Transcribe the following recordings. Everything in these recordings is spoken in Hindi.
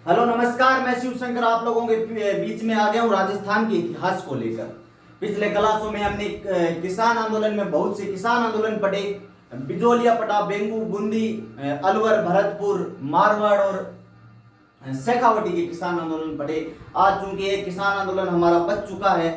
हेलो नमस्कार, मैं शिव शंकर आप लोगों के बीच में आ गया हूँ राजस्थान के इतिहास को लेकर। पिछले क्लासों में हमने किसान आंदोलन में बहुत से किसान आंदोलन पढ़े। बिजोलिया पढ़ा, बेंगू, बूंदी, अलवर, भरतपुर, मारवाड़ और शेखावटी के किसान आंदोलन पढ़े। आज चूंकि एक किसान आंदोलन हमारा बच चुका है,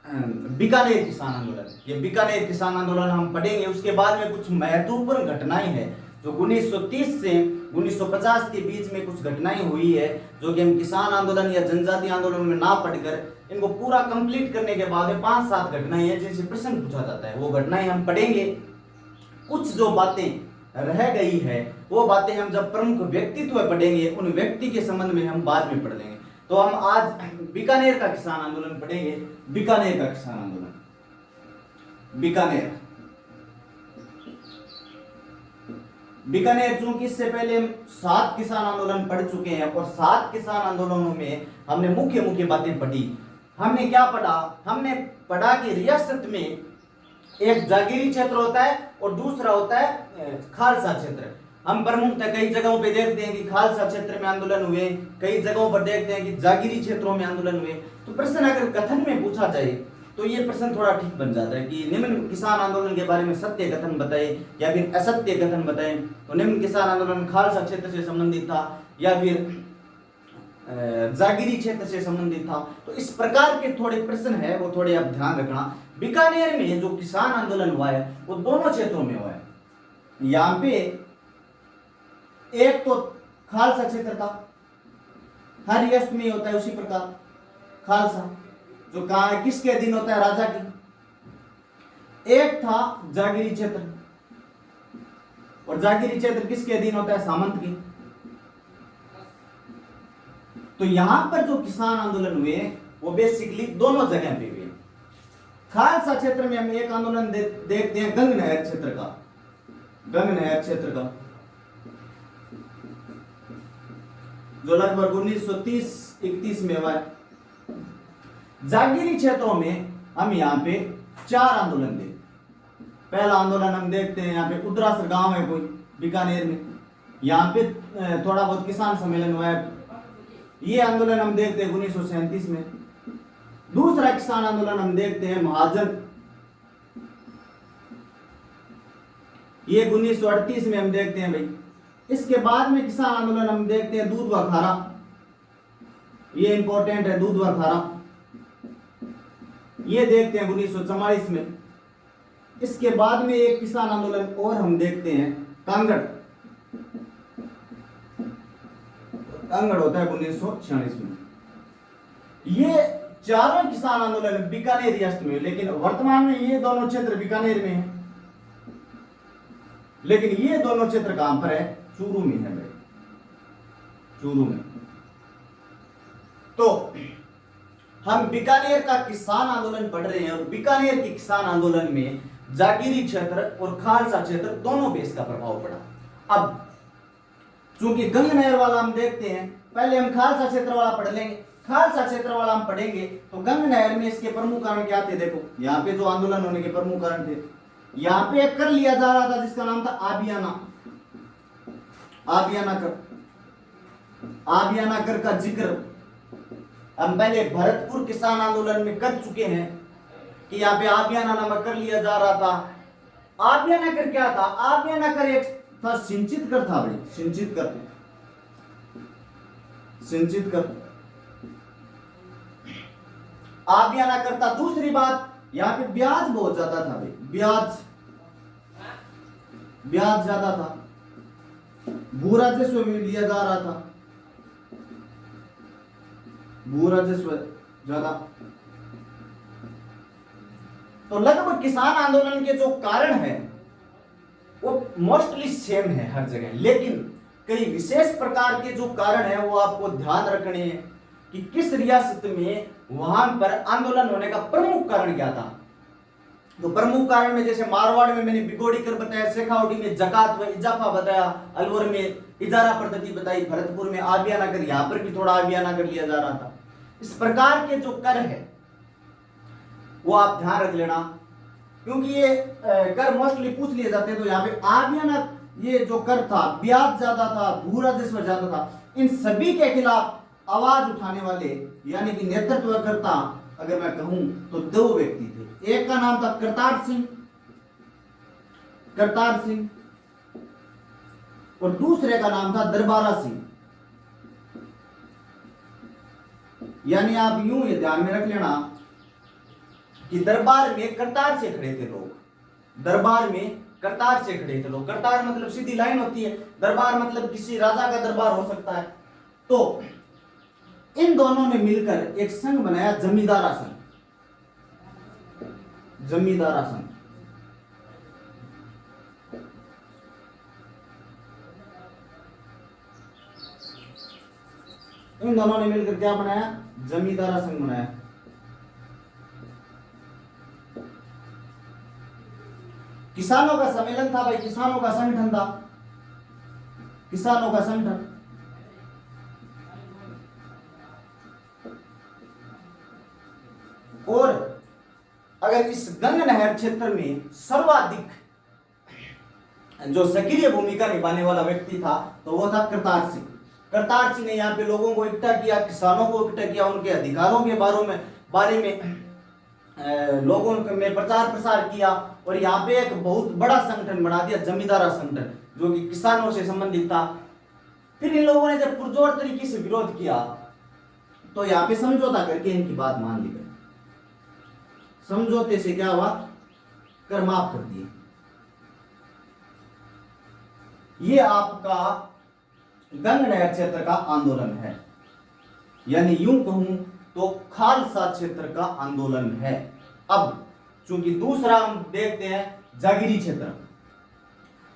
बीकानेर किसान आंदोलन। ये बीकानेर किसान आंदोलन हम पढ़ेंगे। उसके बाद में कुछ महत्वपूर्ण घटनाएं हैं जो 1930 से 1950 के बीच में कुछ घटनाएं हुई है, जो कि हम किसान आंदोलन या जनजाति आंदोलन में ना पढ़कर इनको पूरा कंप्लीट करने के बाद 5-7 घटनाएं हैं जिनसे प्रश्न पूछा जाता है। वो घटनाएं हम पढ़ेंगे। कुछ जो बातें रह गई है वो बातें हम जब प्रमुख व्यक्तित्व पढ़ेंगे, उन व्यक्ति के संबंध में हम बाद में पढ़ लेंगे। तो हम आज बीकानेर का किसान आंदोलन पढ़ेंगे। बीकानेर का किसान आंदोलन, बीकानेर चूंकि इससे पहले हम 7 किसान आंदोलन पढ़ चुके हैं और 7 किसान आंदोलनों में हमने मुख्य मुख्य बातें पढ़ी। हमने क्या पढ़ा? हमने पढ़ा कि रियासत में एक जागीरी क्षेत्र होता है और दूसरा होता है खालसा क्षेत्र। हम प्रमुखतः कई जगहों पे देखते हैं कि खालसा क्षेत्र में आंदोलन हुए, कई जगहों पर देखते हैं कि जागीरी क्षेत्रों में आंदोलन हुए। तो प्रश्न अगर कथन में पूछा जाए तो ये प्रश्न थोड़ा ठीक बन जाता है कि निम्न किसान आंदोलन के बारे में सत्य कथन बताए या फिर असत्य कथन बताए। तो निम्न किसान आंदोलन खालसा क्षेत्र से संबंधित था या फिर जागीरी क्षेत्र से संबंधित था। तो इस प्रकार के थोड़े प्रश्न है, वो थोड़े आप ध्यान रखना। बीकानेर में जो किसान आंदोलन हुआ है वो दोनों क्षेत्रों में हुआ है। यहाँ पे एक तो खालसा क्षेत्र था, हर रियासत में होता है उसी प्रकार खालसा, जो कहा है किसके अधीन होता है? राजा की। एक था जागीरी क्षेत्र, और जागीरी क्षेत्र किसके अधीन होता है? सामंत की। तो यहां पर जो किसान आंदोलन हुए वो बेसिकली दोनों जगह पे हुए। खालसा क्षेत्र में हम एक आंदोलन देखते हैं गंग नहर क्षेत्र का, गंग नहर क्षेत्र का, जो लगभग 1930-31 में हुआ है। जागीरी क्षेत्रों में हम यहाँ पे 4 आंदोलन देखते। पहला आंदोलन हम देखते हैं यहाँ पे उदरासर गांव है कोई बीकानेर में, यहाँ पे थोड़ा बहुत किसान सम्मेलन हुआ है। ये आंदोलन हम देखते हैं 1937 में। दूसरा किसान आंदोलन हम देखते हैं महाजन, ये 1938 में हम देखते हैं भाई। इसके बाद में किसान आंदोलन हम देखते हैं दूध व खारा, ये इंपॉर्टेंट है, दूध व खारा, ये देखते हैं 1944 में। इसके बाद में एक किसान आंदोलन और हम देखते हैं कांगड़, कांगड़ होता है 1946 में। ये चारों किसान आंदोलन बीकानेर रियासत में, लेकिन वर्तमान में ये दोनों क्षेत्र बीकानेर में है, लेकिन ये दोनों क्षेत्र कहां पर है? चूरू में है भाई, चूरू में। तो हम बीकानेर का किसान आंदोलन पढ़ रहे हैं और बीकानेर के किसान आंदोलन में जागीरी क्षेत्र और खालसा क्षेत्र दोनों बेस का प्रभाव पड़ा। अब चूंकि गंग नहर वाला हम देखते हैं, पहले हम खालसा क्षेत्र वाला पढ़ लेंगे। खालसा क्षेत्र वाला हम पढ़ेंगे तो गंग नहर में इसके प्रमुख कारण क्या थे? देखो यहाँ पे जो आंदोलन होने के प्रमुख कारण थे, यहाँ पे एक कर लिया जा रहा था जिसका नाम था आबियाना, आबियाना कर, आबियाना कर का जिक्र हम पहले भरतपुर किसान आंदोलन में कर चुके हैं कि यहाँ पे आबियाना नामक कर लिया जा रहा था। आबियाना कर क्या था? आबियाना कर एक था सिंचित कर था भाई, सिंचित कर, सिंचित कर आबियाना करता। दूसरी बात, यहाँ पे ब्याज बहुत ज्यादा था भाई, ब्याज, ब्याज ज्यादा था, भू राजस्व भी लिया जा रहा था, भू राजस्व ज्यादा। तो लगभग किसान आंदोलन के जो कारण है वो मोस्टली सेम है हर जगह, लेकिन कई विशेष प्रकार के जो कारण है वो आपको ध्यान रखने हैं कि किस रियासत में वहां पर आंदोलन होने का प्रमुख कारण क्या था। तो प्रमुख कारण में जैसे मारवाड़ में मैंने बिगोड़ी कर बताया, शेखावटी में जकात व इजाफा बताया, अलवर में इजारा पद्धति बताई, भरतपुर में आबियाना कर, यहां पर भी थोड़ा आबियाना कर लिया जा रहा था। इस प्रकार के जो कर है वो आप ध्यान रख लेना, क्योंकि ये कर मोस्टली पूछ लिए जाते हैं। तो यहाँ पे आबियाना ये जो कर था, ब्याज ज्यादा था, भू राजस्व ज्यादा था। इन सभी के खिलाफ आवाज उठाने वाले यानी कि नेतृत्वकर्ता अगर मैं कहूं तो दो व्यक्ति थे। एक का नाम था करतार सिंह और दूसरे का नाम था दरबारा सिंह। यानी आप यूं ये ध्यान में रख लेना कि दरबार में कतार से खड़े थे लोग। दरबार में कतार से खड़े थे लोग। कतार मतलब सीधी लाइन होती है, दरबार मतलब किसी राजा का दरबार हो सकता है। तो इन दोनों ने मिलकर एक संघ बनाया, जमींदारा संघ। जमींदारा संघ इन दोनों ने मिलकर क्या बनाया? जमींदारा संघ बनाया। किसानों का सम्मेलन था भाई, किसानों का संगठन था, किसानों का संगठन। और अगर इस गंग नहर क्षेत्र में सर्वाधिक जो सक्रिय भूमिका निभाने वाला व्यक्ति था तो वो था करतार सिंह। करतार सिंह ने यहाँ पे लोगों को इकट्ठा किया, किसानों को इकट्ठा किया, उनके अधिकारों के बारे में लोगों में प्रचार प्रसार किया और यहाँ पे एक बहुत बड़ा संगठन बना दिया, जमींदारा संगठन, जो कि किसानों से संबंधित था। फिर इन लोगों ने जब पुरजोर तरीके से विरोध किया तो यहाँ पे समझौता करके इनकी बात मान ली गई। समझौते से क्या हुआ? कर माफ कर दिए। ये आपका गंग नहर क्षेत्र का आंदोलन है, यानी यूं कहूं तो खालसा क्षेत्र का आंदोलन है। अब चूंकि दूसरा हम देखते हैं जागीरी क्षेत्र।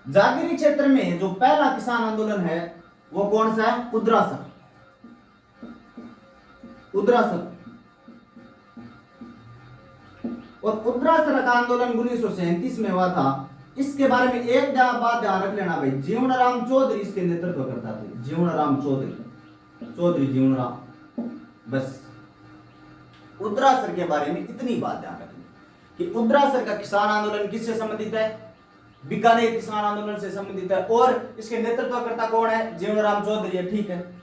जागीरी क्षेत्र में जो पहला किसान आंदोलन है वो कौन सा है? उद्रासक। और उद्रासक आंदोलन 1937 में हुआ था। इसके बारे में एक बात ध्यान रख लेना भाई, जीवनराम चौधरी इसके नेतृत्व करता थे। जीवनराम चौधरी जीवनराम। बस उद्रासर के बारे में इतनी बात ध्यान रखनी कि उद्रासर का किसान आंदोलन किससे संबंधित है? बीकानेर किसान आंदोलन से संबंधित है और इसके नेतृत्वकर्ता कौन है? जीवनराम चौधरी है, ठीक है।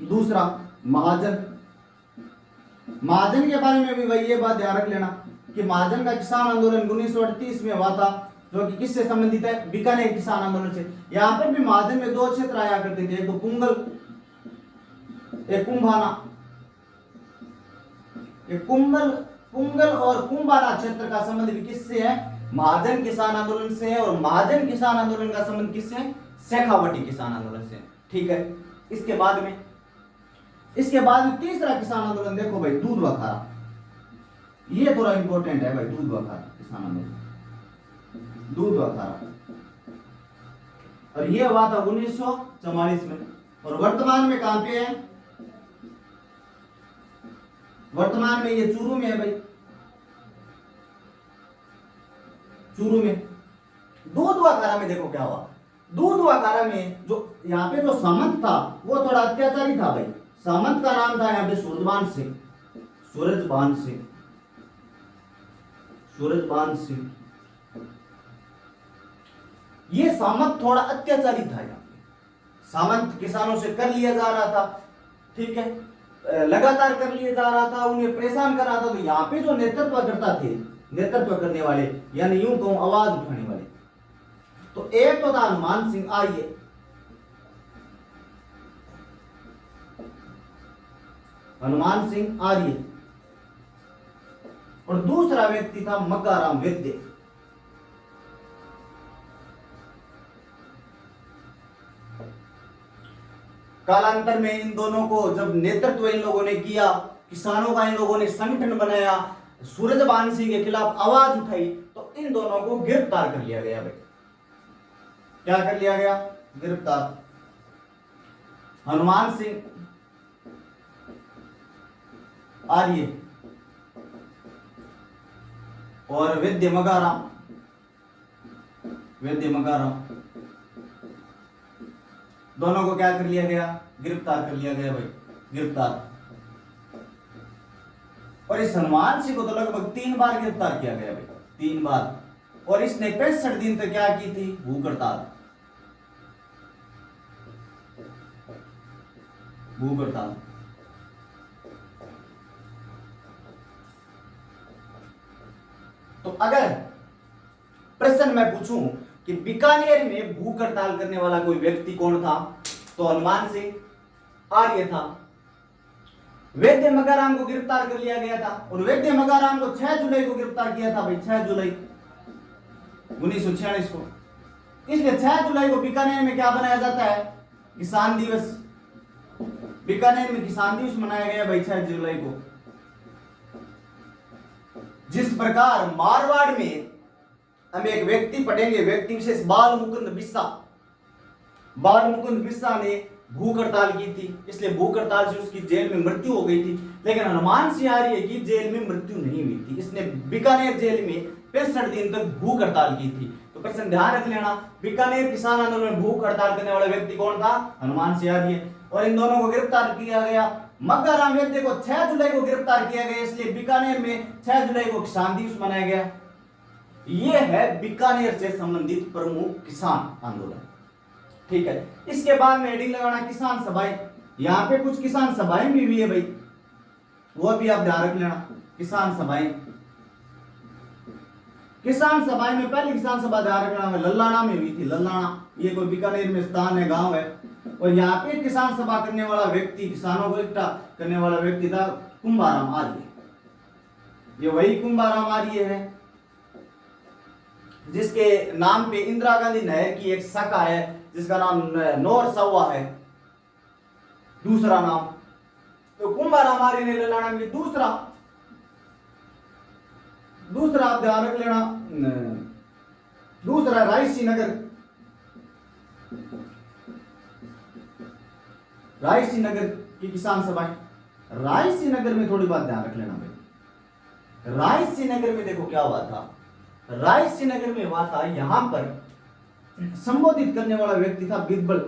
दूसरा महाजन के बारे में भी भाई ये बात ध्यान रख लेना कि महाजन का किसान आंदोलन 1938 में हुआ था, जो कि किससे संबंधित है? बीकानेर किसान आंदोलन से। यहां पर भी महाजन में दो क्षेत्र आया करते थे, एक तो पुंगल, एक कुंभाना। पुंगल और कुंभाना क्षेत्र का संबंध भी किससे है? महाजन किसान आंदोलन से है। और महाजन किसान आंदोलन का संबंध किससे है? शेखावटी किसान आंदोलन से, ठीक है। इसके बाद में तीसरा किसान आंदोलन देखो भाई, दूध व खारा। ये थोड़ा इंपॉर्टेंट है भाई, दूध व खारा किसान आंदोलन, दूध व खारा। और ये हुआ था 1944 में। और वर्तमान में कहां पे है? वर्तमान में ये चूरू में है भाई, चूरू में। दूध व खारा में देखो क्या हुआ। दूध व खारा में जो यहाँ पे जो सामंत था वो थोड़ा अत्याचारी था भाई। सामंत का नाम था यहाँ पे सूरजबान सिंह। ये सामंत थोड़ा अत्याचारी था। यहाँ पे सामंत किसानों से कर लिया जा रहा था, ठीक है, लगातार कर लिया जा रहा था, उन्हें परेशान कर रहा था। तो यहाँ पे जो नेतृत्वकर्ता थे, नेतृत्व करने वाले, यानी यूं कहूं आवाज उठाने वाले, तो एक तो था हनुमान सिंह आर्य। हनुमान सिंह आर्य। और दूसरा व्यक्ति था मक्काराम वैद्य। कालांतर में इन दोनों को जब नेतृत्व इन लोगों ने किया, किसानों का इन लोगों ने संगठन बनाया, सूरजबान सिंह के खिलाफ आवाज उठाई, तो इन दोनों को गिरफ्तार कर लिया गया भाई। क्या कर लिया गया? गिरफ्तार। हनुमान सिंह आर्य और वैद्य मगाराम दोनों को क्या कर लिया गया? गिरफ्तार कर लिया गया भाई, गिरफ्तार। और इस हनुमान सिंह को तो लगभग 3 बार गिरफ्तार किया गया भाई, 3 बार। और इसने 65 दिन तक क्या की थी? भूख हड़ताल। भूख हड़ताल। तो अगर प्रश्न मैं पूछूं कि बीकानेर में भूख हड़ताल करने वाला कोई व्यक्ति कौन था, तो हनुमान सिंह आर्य था। वैद्य मगाराम को गिरफ्तार कर लिया गया था और वैद्य मगाराम को 6 जुलाई को गिरफ्तार किया था भाई, 6 जुलाई 1946 को। इसलिए 6 जुलाई को बीकानेर में क्या बनाया जाता है, किसान दिवस। बीकानेर में किसान दिवस मनाया गया भाई 6 जुलाई को। जिस प्रकार मारवाड़ में हम एक व्यक्ति पढ़ेंगे, व्यक्ति विशेष बाल मुकुंद बिस्सा। बाल मुकुंद बिस्सा ने भूख हड़ताल की थी, इसलिए भूख हड़ताल से उसकी जेल में मृत्यु हो गई थी। लेकिन हनुमान सिंह आर्य की जेल में मृत्यु नहीं हुई थी, इसने बीकानेर जेल में 65 दिन तक भूख हड़ताल की थी। तो प्रश्न ध्यान रख लेना, बीकानेर किसान आंदोलन में भूख हड़ताल करने वाला व्यक्ति कौन था, हनुमान सिंह आर्य। और इन दोनों को गिरफ्तार किया गया। मग्गाराम वैद्य को 6 जुलाई को गिरफ्तार किया गया, इसलिए बीकानेर में 6 जुलाई को किसान दिवस मनाया गया। यह है बीकानेर से संबंधित प्रमुख किसान आंदोलन। ठीक है, इसके बाद में हेडिंग लगाना किसान सभाएं। यहां पे कुछ किसान सभाएं भी हुई है भाई, वो भी आप ध्यान रख लेना। किसान सभाएं, किसान सभाएं में पहली किसान सभा ध्यान रखना है लल्लाना में हुई थी। लल्लाना ये कोई बीकानेर में स्थान है, गांव है। और यहाँ पे किसान सभा करने वाला व्यक्ति, किसानों को इकट्ठा करने वाला व्यक्ति था कुंभाराम आर्य। ये वही कुंभाराम आर्य है जिसके नाम पे इंदिरा गांधी नहर की एक शाखा है जिसका नाम नौर सवा है, दूसरा नाम। तो कुंभाराम आर्य ने लल्लाना में दूसरा आप ध्यान रख लेना, दूसरा रायसी नगर की किसान सभाएं। रायसी नगर में थोड़ी बात ध्यान रख लेना भाई। रायसी नगर में देखो क्या हुआ था, रायसी नगर में हुआ था, यहां पर संबोधित करने वाला व्यक्ति था बीरबल।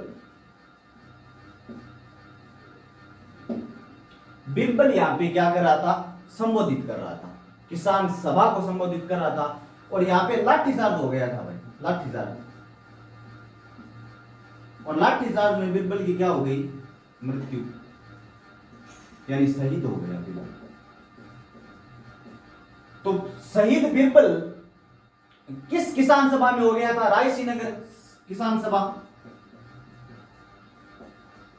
बीरबल यहां पे क्या कर रहा था, संबोधित कर रहा था, किसान सभा को संबोधित कर रहा था। और यहां पे लाठीचार्ज हो गया था भाई, लाठीचार्ज। और लाठीचार्ज में बीरबल की क्या हो गई, मृत्यु, यानी शहीद हो गया बीरबल। तो शहीद बीरबल किस किसान सभा में हो गया था, रायसी नगर किसान सभा।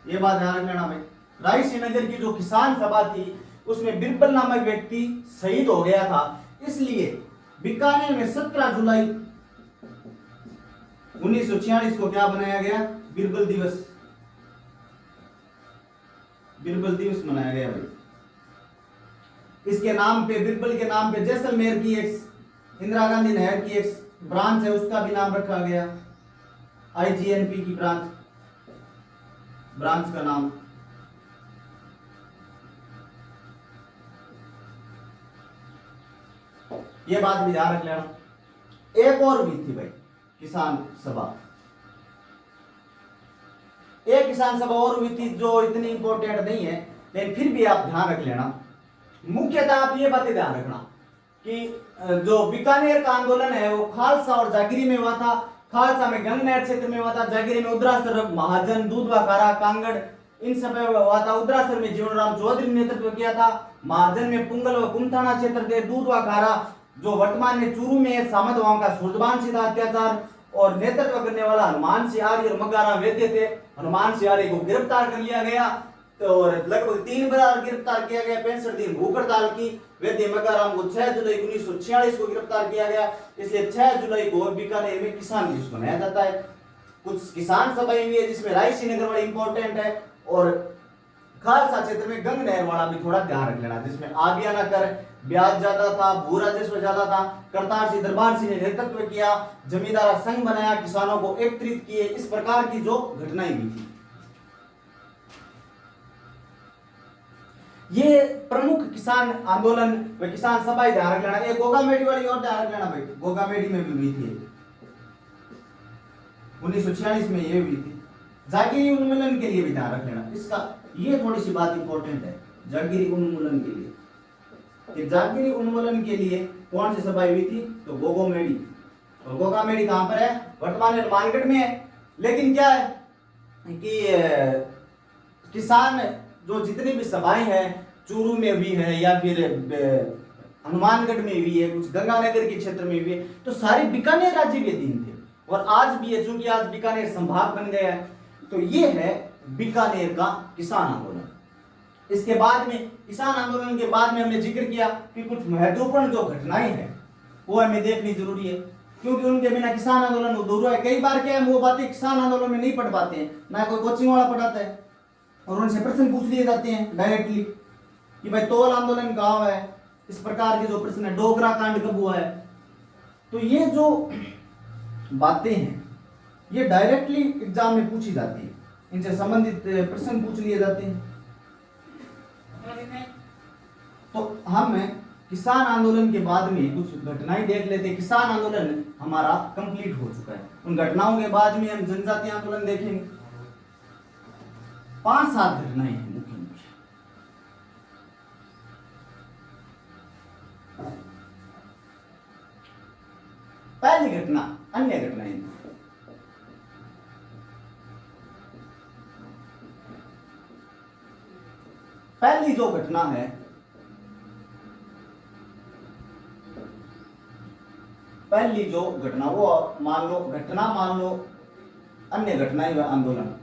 ये बात ध्यान रखना भाई। रायसी नगर की जो किसान सभा थी उसमें बीरबल नामक व्यक्ति शहीद हो गया था, इसलिए बीकानेर में 17 जुलाई 1946 को क्या बनाया गया, बीरबल दिवस। बीरबल दिवस मनाया गया भाई। इसके नाम पे, बीरबल के नाम पे जैसलमेर की एक इंदिरा गांधी नहर की एक ब्रांच है, उसका भी नाम रखा गया, IGNP की ब्रांच का नाम। ये बात भी ध्यान रख लेना। एक और भी थी भाई किसान सभा, एक किसान सभा और हुई थी जो इतनी इंपॉर्टेंट नहीं है, लेकिन फिर भी आप ध्यान रख लेना। मुख्यतः आप ये बातें ध्यान रखना कि जो बीकानेर का आंदोलन है वो खालसा और जागीरी में हुआ था। खालसा में गंगनहर क्षेत्र में हुआ था, जागीरी में उदरासर, महाजन, दूधवा, कारा, कांगड़, इन सब में हुआ था। उदरासर में जीवनराम चौधरी ने नेतृत्व किया था, महाजन में पुंगल व कुमथाना क्षेत्र थे, दूधवा, कारा जो वर्तमान में चूरू में सामंतवाओं का सूरजबान सीधा अत्याचार और नेतृत्व करने वाला हनुमान सिंह आर्य और मग्गाराम वैद्य थे। हनुमान सिंह आर्य को गिरफ्तार कर लिया गया और लगभग 3 बार गिरफ्तार किया गया, 65 दिन भूख हड़ताल की। वैद्य मग्गाराम को 6 जुलाई 1946 को गिरफ्तार किया गया, इसलिए 6 जुलाई को बीकानेर में किसान दिवस मनाया जाता है। कुछ किसान सभाएं हुई है जिसमें रायसी नगर वाला इंपॉर्टेंट है और खालसा क्षेत्र में गंग नहर वाला भी थोड़ा ध्यान रख लेना, जिसमें आबियाना कर ब्याज ज्यादा था, भू राजस्व ज्यादा था। करतार सिंह, दरबार सिंह ने नेतृत्व किया, जमींदारा संघ बनाया, किसानों को एकत्रित किए, इस प्रकार की जो घटनाएं हुई थी। ये प्रमुख किसान आंदोलन व किसान सभाएं ध्यान रख लेना। एक गोगामेडी वाली और ध्यान रख लेना भाई, गोगामेडी में भी हुई थी 1946 में ये हुई थी। जागीरी उन्मूलन के लिए भी ध्यान रख लेना, इसका ये थोड़ी सी बात इंपॉर्टेंट है जागीरी उन्मूलन के लिए। कि जागीरी उन्मूलन के लिए कौन सी सभा हुई थी, तो गोगामेडी। और गोगामेडी कहां पर है, वर्तमान में मानगढ़ में है। लेकिन क्या है कि किसान जो जितनी भी सभाएं हैं, चूरू में भी है या फिर हनुमानगढ़ में भी है, कुछ गंगानगर के क्षेत्र में भी है, तो सारे बीकानेर राज्य के दिन थे और आज भी है। चूंकि आज बीकानेर संभाग बन गया है, तो ये है बीकानेर का किसान आंदोलन। इसके बाद में, किसान आंदोलन के बाद में हमने जिक्र किया कि कुछ महत्वपूर्ण जो घटनाएं हैं वो हमें देखनी जरूरी है, क्योंकि उनके बिना किसान आंदोलन अधूरा है। कई बार क्या है, वो बातें किसान आंदोलन में नहीं पढ़ पाते हैं, ना कोई कोचिंग वाला पढ़ाता है, और उनसे प्रश्न पूछ लिए जाते हैं डायरेक्टली कि भाई तोल आंदोलन कहाँ है, इस प्रकार के जो प्रश्न है, डोगरा कांड कब हुआ है। तो ये जो बातें हैं ये डायरेक्टली एग्जाम में पूछी जाती है, इनसे संबंधित प्रश्न पूछ लिए जाते हैं। तो हम किसान आंदोलन के बाद में कुछ घटनाएं देख लेते हैं। किसान आंदोलन हमारा कंप्लीट हो चुका है, उन घटनाओं के बाद में हम जनजातीय आंदोलन देखेंगे। 5-7 घटनाएं हैं मुख्य मुख्य। पहली घटना, अन्य घटनाएं। पहली जो घटना है, पहली जो घटना वो मान लो घटना, मान लो अन्य घटनाएं व आंदोलन।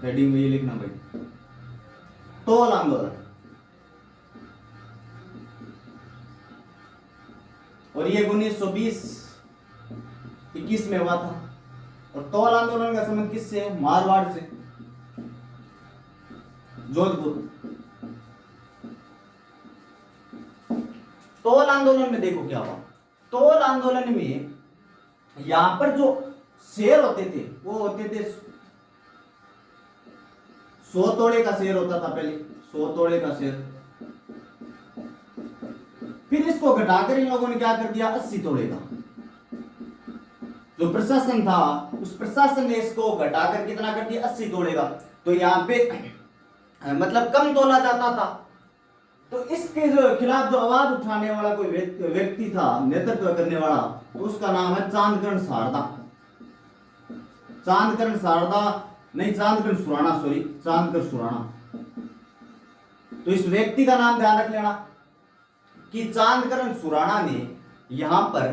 हेडिंग में ये लिखना भाई, तोल आंदोलन। और ये 1920-21 में हुआ था। और तोल आंदोलन का संबंध किससे है? मारवाड़ से, जोधपुर। तोल आंदोलन में देखो क्या हुआ। तोल आंदोलन में यहां पर जो शेर होते थे वो होते थे 100 तोड़े का शेर होता था पहले, 100 तोड़े का शेर। फिर इसको घटाकर इन लोगों ने क्या कर दिया, 80 तोड़े का। जो प्रशासन था उस प्रशासन ने इसको घटाकर कितना कर दिया, 80 तोड़े का। तो यहाँ पे मतलब कम तोला जाता था। तो इसके जो खिलाफ जो आवाज उठाने वाला कोई व्यक्ति था, नेतृत्व करने वाला, तो उसका नाम है चांदकरण शारदा। चांदकरण शारदा नहीं, चांदकरण सुराणा, सॉरी, चांदकरण सुराणा। तो इस व्यक्ति का नाम ध्यान रख लेना कि चांदकरण सुराणा ने यहां पर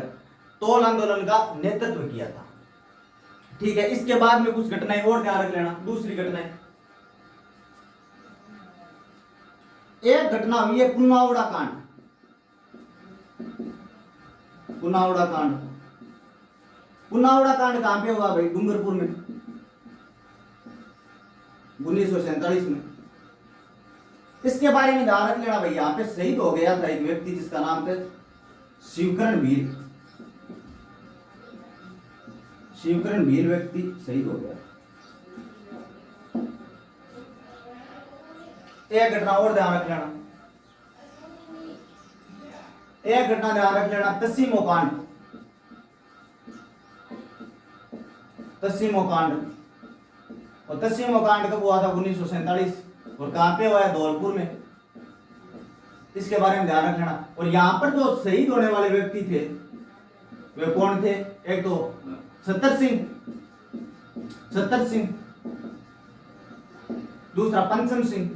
तोल आंदोलन का नेतृत्व किया था। ठीक है, इसके बाद में कुछ घटनाएं और ध्यान रख लेना। दूसरी घटनाएं, एक घटना हुई है पुनावड़ा कांड। पुनावड़ा कांड, पुनावड़ा कांड कहां पे हुआ भाई? डूंगरपुर में, 1947 में। इसके बारे में ध्यान रख लेना भाई, यहां पे शहीद हो गया था एक व्यक्ति जिसका नाम था शिवकरण भील। शिवकरण भील व्यक्ति शहीद हो गया। एक घटना और ध्यान रख लेना, एक घटना ध्यान रख लेना, तसीमो कांड। तसीमो कांड, और तसीमो कांड कब हुआ था? 1947। और कहां पे हुआ है? धौलपुर में। इसके बारे में ध्यान रख लेना। और यहां पर जो शहीद होने वाले व्यक्ति थे वे कौन थे? एक तो छतर सिंह, दूसरा पंचम सिंह।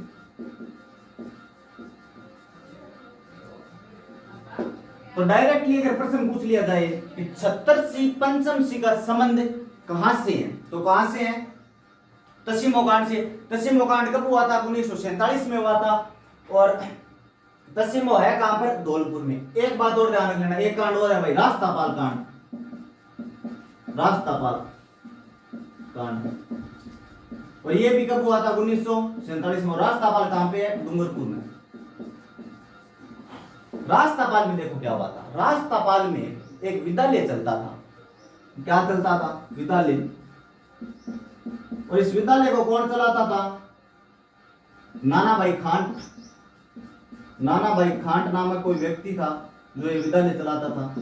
तो डायरेक्टली अगर प्रश्न पूछ लिया जाए कि छतर सिंह पंचम सिंह का संबंध कहां से है, तो कहां से है? तसीमो कांड से। तसीमो कांड कब हुआ था? 1947 में हुआ था। और तसीमो है कहां पर? धौलपुर में। एक बात और ध्यान रख लेना, एक कांड और है भाई, रास्तापाल कांड। रास्तापाल कांड, और ये भी कब हुआ था? 1947 में। रास्तापाल कहां पे है? डूंगरपुर में। रास्तापाल में देखो क्या हुआ था। रास्तापाल में एक विद्यालय चलता था। क्या चलता था? विद्यालय। और इस विद्यालय को कौन चलाता था? नानाभाई खांट। नानाभाई खांट नामक कोई व्यक्ति था जो ये विद्यालय चलाता था।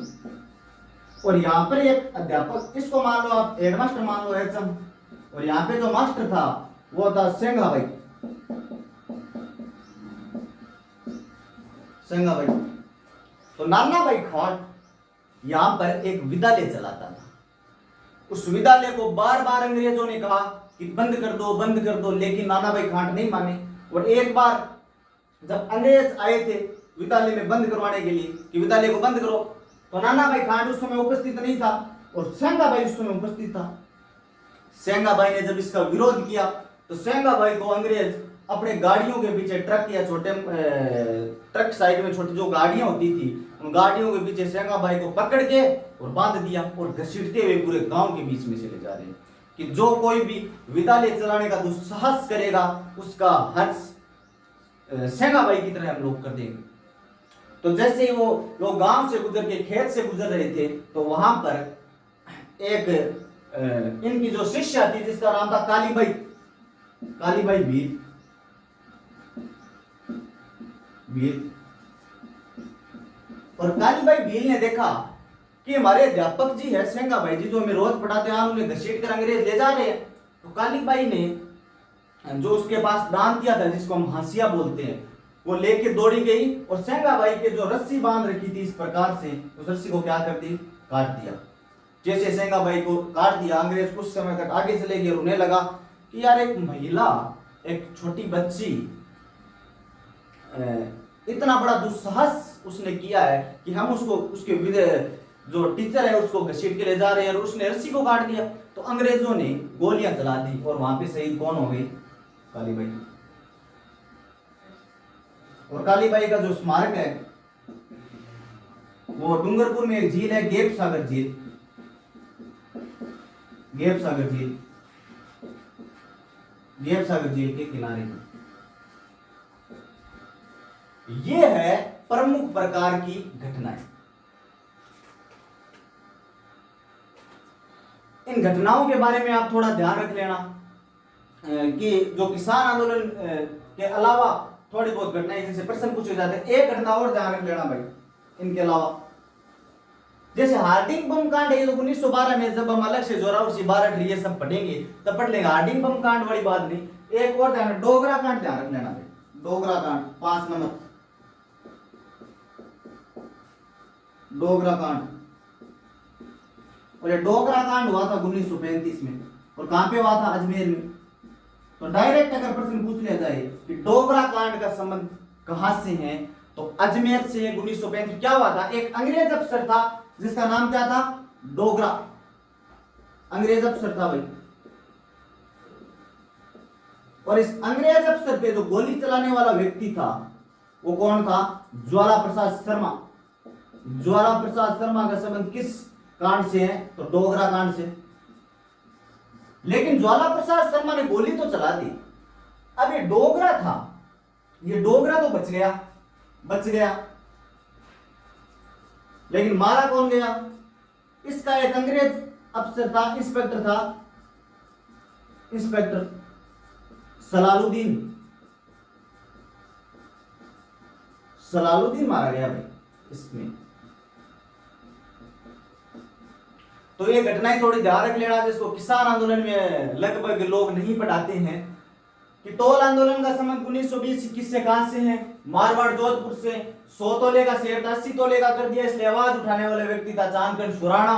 और यहाँ पर एक अध्यापक, इसको मान लो आप हेडमास्टर मान लो, एचएम। और यहाँ पे जो मास्टर था वो था सेंगाभाई। सेंगाभाई। तो नानाभाई खांट यहाँ पर एक विद्यालय चलाता था। उस विद्यालय को बार बार अंग्रेजों ने कहा कि बंद कर दो, लेकिन नाना भाई खांड नहीं माने। और एक बार जब अंग्रेज आए थे विद्यालय में बंद करवाने के लिए कि विद्यालय को बंद करो, तो नाना भाई खांड उस समय उपस्थित नहीं था और सेंगा भाई उस समय उपस्थित था। सेंगा भाई ने जब इसका विरोध किया तो सेंगा भाई को अंग्रेज अपने गाड़ियों के पीछे, ट्रक या छोटे ट्रक साइड में छोटी जो गाड़ियां होती थी, उन गाड़ियों के पीछे सेंगा भाई को पकड़ के और बांध दिया और घसीटते हुए पूरे गांव के बीच में से ले जा रहे हैं कि जो कोई भी विद्यालय चलाने का दुस्साहस करेगा उसका हर्ष सेंगा भाई की तरह हम लोग कर देंगे। तो जैसे ही वो लोग गांव से गुजर के खेत से गुजर रहे थे तो वहां पर एक इनकी जो शिष्या थी जिसका नाम था कालीबाई भील। और कालीबाई भील ने देखा कि हमारे अध्यापक जी है सेंगा भाई जी जो हमें रोज पढ़ाते हैं, उन्हें घसीट कर अंग्रेज ले जा रहे हैं। तो कालीबाई ने जो उसके पास दान किया था जिसको हम हासिया बोलते हैं वो लेके दौड़ी गई और सेंगा भाई के जो रस्सी बांध रखी थी इस प्रकार से उस रस्सी को क्या कर दी, काट दिया। जैसे सेंगा भाई को काट दिया, अंग्रेज कुछ समय तक आगे चले गए। उन्हें लगा कि यार एक महिला, एक छोटी बच्ची इतना बड़ा दुस्साहस उसने किया है कि हम उसको उसके जो टीचर है उसको घसीट के ले जा रहे हैं और उसने रस्सी को काट दिया। तो अंग्रेजों ने गोलियां चला दी और वहां पे शहीद कौन हो गई, कालीबाई। और कालीबाई का जो स्मारक है वो डूंगरपुर में एक झील है, गेप सागर झील के किनारे में। ये है प्रमुख प्रकार की घटनाएं। इन घटनाओं के बारे में आप थोड़ा ध्यान रख लेना कि जो किसान आंदोलन के अलावा थोड़ी बहुत घटनाएं जैसे प्रश्न पूछे जाते हैं। एक घटना और ध्यान रख लेना भाई इनके अलावा, जैसे हार्डिंग बम कांड है 1912 में, जब हम अलग से जोरावर सी बारह ये सब पढ़ेंगे तब पढ़ लेंगे। हार्डिंग बम कांड वाली बात नहीं। एक और ध्यान, डोगरा कांड ध्यान रख लेना भाई। डोगरा कांड 5 नंबर, डोगरा कांड। और ये डोगरा कांड हुआ था 1935 में और कहां पे हुआ था, अजमेर में। तो डायरेक्ट अगर प्रश्न पूछ लिया जाए कि डोगरा कांड का संबंध कहां से है तो अजमेर से 1935। क्या हुआ था, एक अंग्रेज अफसर था जिसका नाम क्या था, डोगरा, अंग्रेज अफसर था भाई। और इस अंग्रेज अफसर पे जो गोली चलाने वाला व्यक्ति था वो कौन था, ज्वाला प्रसाद शर्मा। ज्वाला प्रसाद शर्मा का संबंध किस कांड से है, तो डोगरा कांड से। लेकिन ज्वाला प्रसाद शर्मा ने गोली तो चला दी, अब ये डोगरा था, ये डोगरा तो बच गया, लेकिन मारा कौन गया, इसका एक अंग्रेज अफसर था, इंस्पेक्टर सलालुद्दीन मारा गया भाई इसमें। तो ये घटनाएं थोड़ी ध्यान रख लेना जिसको किसान आंदोलन में लगभग लोग नहीं पढ़ाते हैं कि तोल आंदोलन का संबंध 1920-21 से कहां से है, मारवाड़ जोधपुर से। 100 तोले का शेर था 80 तोले का कर दिया, इसलिए आवाज उठाने वाले व्यक्ति था चांदकन सुराणा।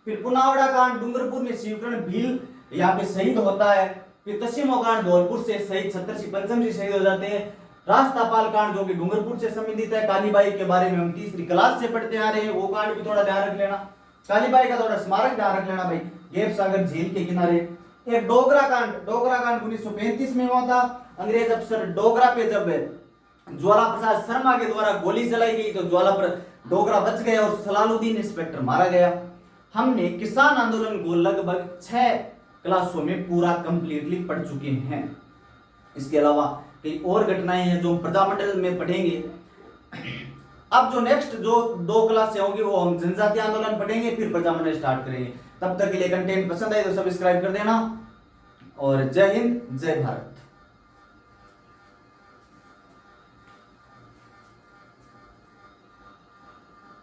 फिर पुनावड़ा कांड डूंगरपुर में शिवकरण भील यहाँ पे शहीद होता है। फिर तस्सीमो कांड धौलपुर से शहीद छतर सिंह पंचम जी शहीद हो जाते हैं। रास्तापाल कांड जो कि डूंगरपुर से संबंधित है। कालीबाई के बारे में हम तीसरी क्लास से पढ़ते आ रहे हैं, वो कांड भी थोड़ा ध्यान रख लेना। कालीबाई का थोड़ा स्मारक ध्यान रख लेना भाई, गेप सागर झील के किनारे। एक डोगरा कांड 1935 में हुआ था। अंग्रेज अफसर डोगरा पे जब ज्वाला प्रसाद शर्मा के द्वारा गोली चलाई गई तो डोगरा बच गया और सलालुद्दीन इंस्पेक्टर मारा गया। हमने किसान आंदोलन को लगभग 6 क्लासों में पूरा कंप्लीटली पढ़ चुके हैं। इसके अलावा कई और घटनाएं हैं जो प्रजामंडल में पढ़ेंगे। अब जो नेक्स्ट जो 2 क्लास होंगी वो हम जनजातीय आंदोलन पढ़ेंगे, फिर प्रजामंडल स्टार्ट करेंगे। तब तक के लिए कंटेंट पसंद आए तो सब्सक्राइब कर देना और जय हिंद जय भारत।